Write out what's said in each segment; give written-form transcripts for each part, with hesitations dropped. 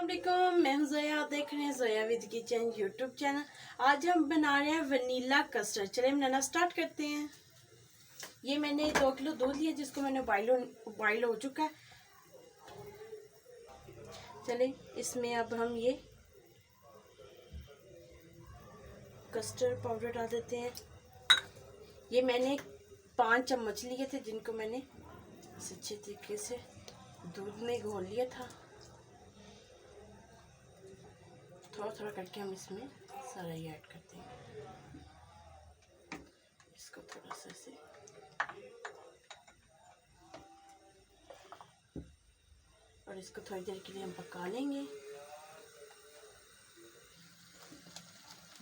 अस्सलाम, मैं हूं जोया। आप देख रहे हैं Zoya with kitchen YouTube channel. आज हम बना रहे हैं वनीला कस्टर्ड। चलिए बनाना स्टार्ट करते हैं। ये मैंने 2 किलो दूध लिया जिसको मैंने बॉइल हो चुका है। चलिए इसमें अब हम ये कस्टर्ड पाउडर डाल देते हैं। ये मैंने 5 चम्मच लिए थे जिनको मैंने अच्छे तरीके से दूध में घोल लिया था। थोड़ा थोड़ा करके हम इसमें सारा ये ऐड करते हैं। इसको थोड़ा सा से और इसको थोड़ी देर के लिए हम पका लेंगे।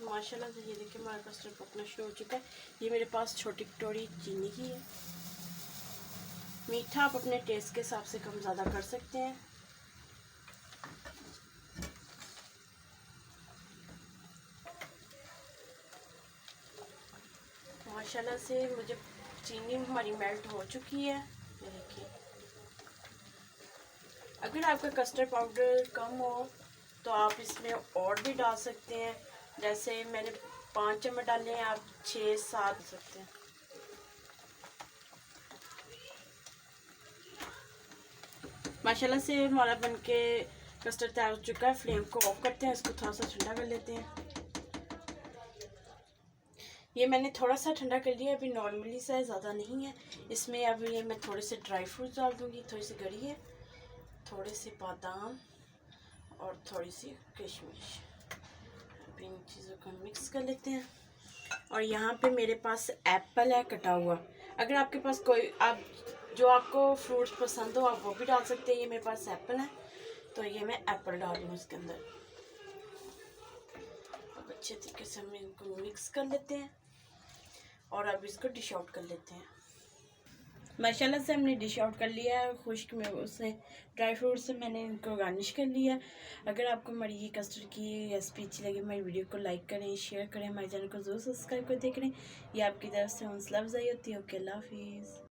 माशाल्लाह से ये देखिए हमारा कस्टर्ड पकना शुरू हो चुका है। ये मेरे पास छोटी कटोरी चीनी की है। मीठा आप अपने टेस्ट के हिसाब से कम ज़्यादा कर सकते हैं। माशाल्लाह से मुझे चीनी हमारी मेल्ट हो चुकी है। ये देखिए, अगर आपका कस्टर्ड पाउडर कम हो तो आप इसमें और भी डाल सकते हैं। जैसे मैंने 5 चम्मच डाले हैं, आप 6-7 सकते हैं। माशाल्लाह से हमारा बनके कस्टर्ड तैयार हो चुका है। फ्लेम को ऑफ करते हैं, इसको थोड़ा सा ठंडा कर लेते हैं। ये मैंने थोड़ा सा ठंडा कर लिया, अभी नॉर्मली सा है, ज़्यादा नहीं है। इसमें अब ये मैं थोड़े से ड्राई फ्रूट्स डाल दूँगी। थोड़ी सी गरी है, थोड़े से बादाम और थोड़ी सी किशमिश। अब इन चीज़ों को मिक्स कर लेते हैं। और यहाँ पे मेरे पास एप्पल है कटा हुआ। अगर आपके पास कोई जो आपको फ्रूट्स पसंद हो आप वो भी डाल सकते हैं। ये मेरे पास एप्पल है तो ये मैं एप्पल डाल दूँ इसके अंदर। अब अच्छे तरीके से हम इनको मिक्स कर लेते हैं और अब इसको डिश आउट कर लेते हैं। माशाल्लाह से हमने डिश आउट कर लिया है। खुश्क में उससे ड्राई फ्रूट से मैंने इनको गार्निश कर लिया। अगर आपको हमारी ये कस्टर्ड की रेसिपी अच्छी लगी हमारी वीडियो को लाइक करें, शेयर करें, हमारे चैनल को ज़रूर सब्सक्राइब कर देख रहे हैं। ये आपकी तरफ से हौसला अफजाई होती है। ओके, अल्लाह हाफिज़।